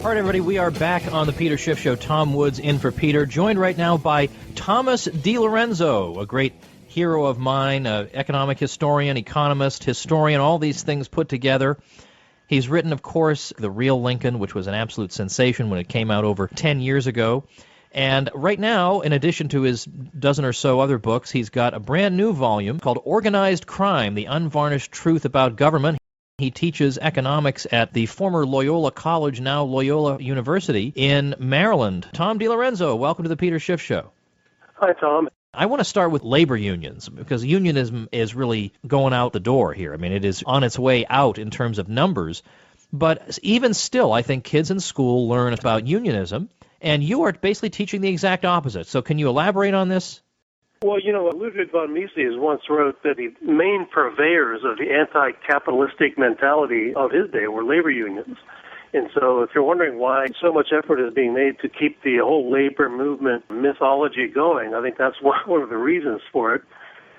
All right, everybody, we are back on the Peter Schiff Show. Tom Woods in for Peter, joined right now by Thomas DiLorenzo, a great hero of mine, economic historian, economist, historian, all these things put together. He's written, of course, The Real Lincoln, which was an absolute sensation when it came out over 10 years ago. And right now, in addition to his dozen or so other books, he's got a brand new volume called Organized Crime, The Unvarnished Truth About Government. He teaches economics at the former Loyola College, now Loyola University in Maryland. Tom DiLorenzo, welcome to the Peter Schiff Show. Hi, Tom. I want to start with labor unions, because unionism is really going out the door here. I mean, it is on its way out in terms of numbers. But even still, I think kids in school learn about unionism, and you are basically teaching the exact opposite. So can you elaborate on this? Well, Ludwig von Mises once wrote that the main purveyors of the anti-capitalistic mentality of his day were labor unions. And so if you're wondering why so much effort is being made to keep the whole labor movement mythology going, I think that's one of the reasons for it.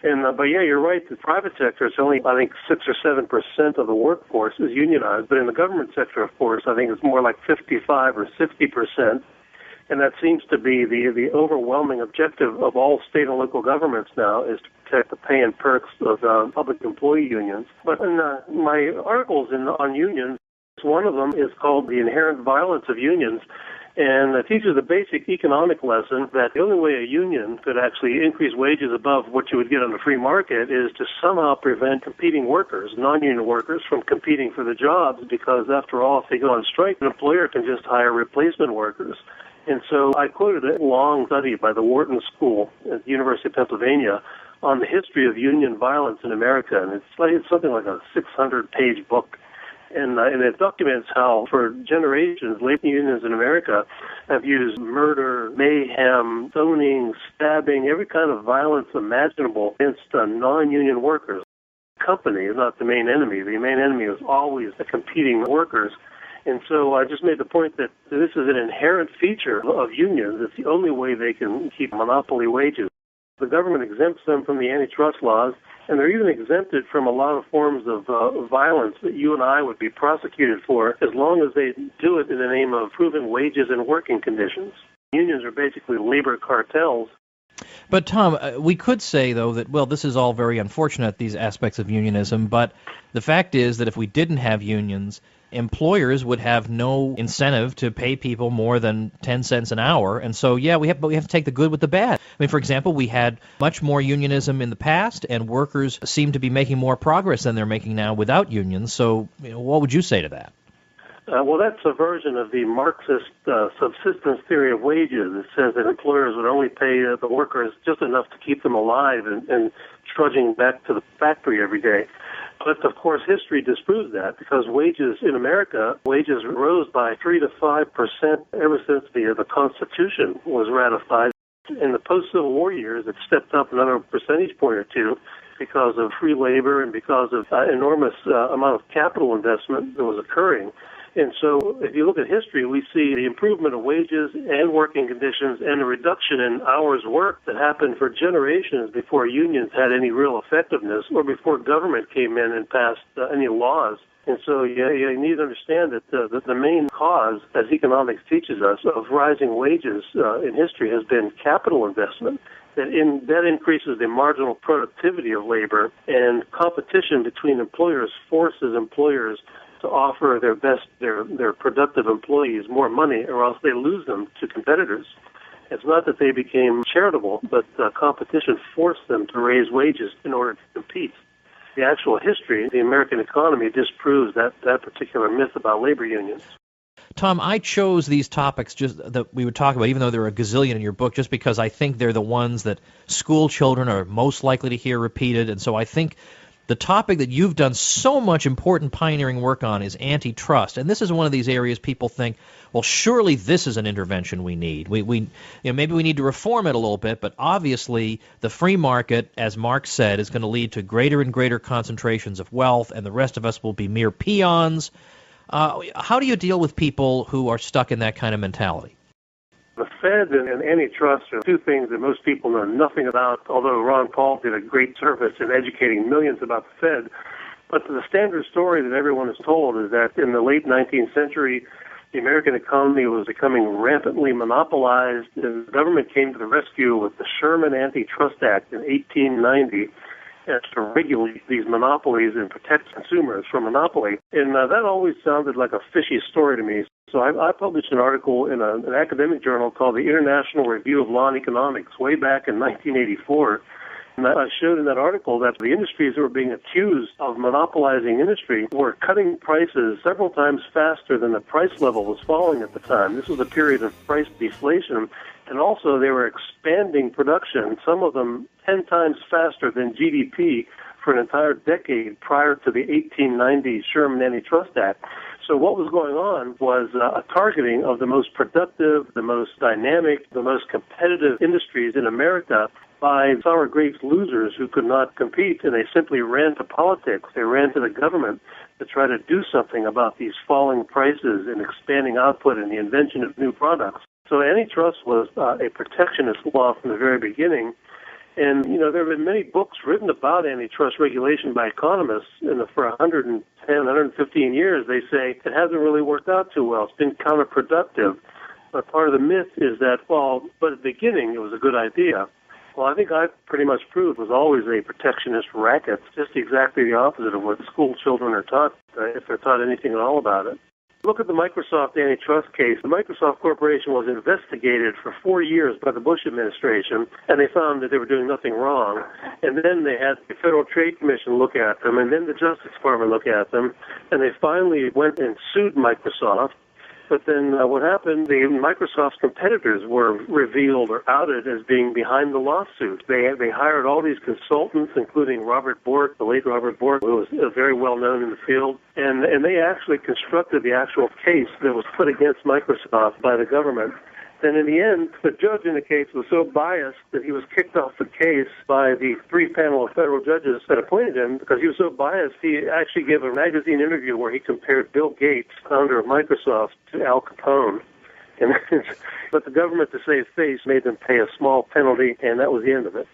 But yeah, you're right. The private sector is only, I think, 6 or 7% of the workforce is unionized. But in the government sector, of course, I think it's more like 55 or 60%. And that seems to be the overwhelming objective of all state and local governments now, is to protect the pay and perks of public employee unions. But in my articles on unions, one of them is called The Inherent Violence of Unions, and it teaches a basic economic lesson that the only way a union could actually increase wages above what you would get on the free market is to somehow prevent competing workers, non-union workers, from competing for the jobs, because after all, if they go on strike, an employer can just hire replacement workers. And so I quoted a long study by the Wharton School at the University of Pennsylvania on the history of union violence in America, and it's something like a 600-page book. And it documents how, for generations, labor unions in America have used murder, mayhem, stoning, stabbing, every kind of violence imaginable against non-union workers. The company is not the main enemy. The main enemy is always the competing workers. And so I just made the point that this is an inherent feature of unions. It's the only way they can keep monopoly wages. The government exempts them from the antitrust laws, and they're even exempted from a lot of forms of violence that you and I would be prosecuted for, as long as they do it in the name of improving wages and working conditions. Unions are basically labor cartels. But, Tom, we could say, though, that, well, this is all very unfortunate, these aspects of unionism, but the fact is that if we didn't have unions, employers would have no incentive to pay people more than 10 cents an hour. And so, yeah, we have to take the good with the bad. I mean, for example, we had much more unionism in the past, and workers seem to be making more progress than they're making now without unions. So, what would you say to that? Well, that's a version of the Marxist subsistence theory of wages. It says that employers would only pay the workers just enough to keep them alive and trudging back to the factory every day. But, of course, history disproves that, because wages in America, wages rose by 3 to 5% ever since the Constitution was ratified. In the post-Civil War years, it stepped up another percentage point or two because of free labor and because of enormous amount of capital investment that was occurring. And so if you look at history, we see the improvement of wages and working conditions and a reduction in hours worked that happened for generations before unions had any real effectiveness or before government came in and passed any laws. And so you need to understand that the main cause, as economics teaches us, of rising wages in history has been capital investment. That increases the marginal productivity of labor, and competition between employers forces employers to offer their productive employees more money, or else they lose them to competitors. It's not that they became charitable, but competition forced them to raise wages in order to compete. The actual history, the American economy, disproves that particular myth about labor unions. Tom, I chose these topics just that we would talk about, even though there are a gazillion in your book, just because I think they're the ones that school children are most likely to hear repeated. And so I think the topic that you've done so much important pioneering work on is antitrust. And this is one of these areas people think, well, surely this is an intervention we need. Maybe we need to reform it a little bit, but obviously the free market, as Marx said, is going to lead to greater and greater concentrations of wealth, and the rest of us will be mere peons. How do you deal with people who are stuck in that kind of mentality? The Fed and antitrust are two things that most people know nothing about, although Ron Paul did a great service in educating millions about the Fed. But the standard story that everyone is told is that in the late 19th century, The American economy was becoming rampantly monopolized, and the government came to the rescue with the Sherman Antitrust Act in 1890 to regulate these monopolies and protect consumers from monopoly. And that always sounded like a fishy story to me. So I published an article in an academic journal called the International Review of Law and Economics way back in 1984. And I showed in that article that the industries that were being accused of monopolizing industry were cutting prices several times faster than the price level was falling at the time. This was a period of price deflation. And also they were expanding production, some of them 10 times faster than GDP for an entire decade prior to the 1890 Sherman Antitrust Act. So what was going on was a targeting of the most productive, the most dynamic, the most competitive industries in America by sour grapes losers who could not compete, and they simply ran to politics. They ran to the government to try to do something about these falling prices and expanding output and the invention of new products. So antitrust was a protectionist law from the very beginning. And, there have been many books written about antitrust regulation by economists, and for 110, 115 years, they say it hasn't really worked out too well. It's been counterproductive. But part of the myth is that, but at the beginning, it was a good idea. Well, I think I've pretty much proved it was always a protectionist racket, just exactly the opposite of what school children are taught, if they're taught anything at all about it. Look at the Microsoft antitrust case. The Microsoft Corporation was investigated for 4 years by the Bush administration, and they found that they were doing nothing wrong. And then they had the Federal Trade Commission look at them, and then the Justice Department look at them, and they finally went and sued Microsoft. But then what happened, Microsoft's competitors were revealed or outed as being behind the lawsuit. They hired all these consultants, including Robert Bork, the late Robert Bork, who was very well known in the field, and they actually constructed the actual case that was put against Microsoft by the government. Then in the end, the judge in the case was so biased that he was kicked off the case by the 3 panel of federal judges that appointed him because he was so biased. He actually gave a magazine interview where he compared Bill Gates, founder of Microsoft, to Al Capone. But the government, to save face, made them pay a small penalty, and that was the end of it.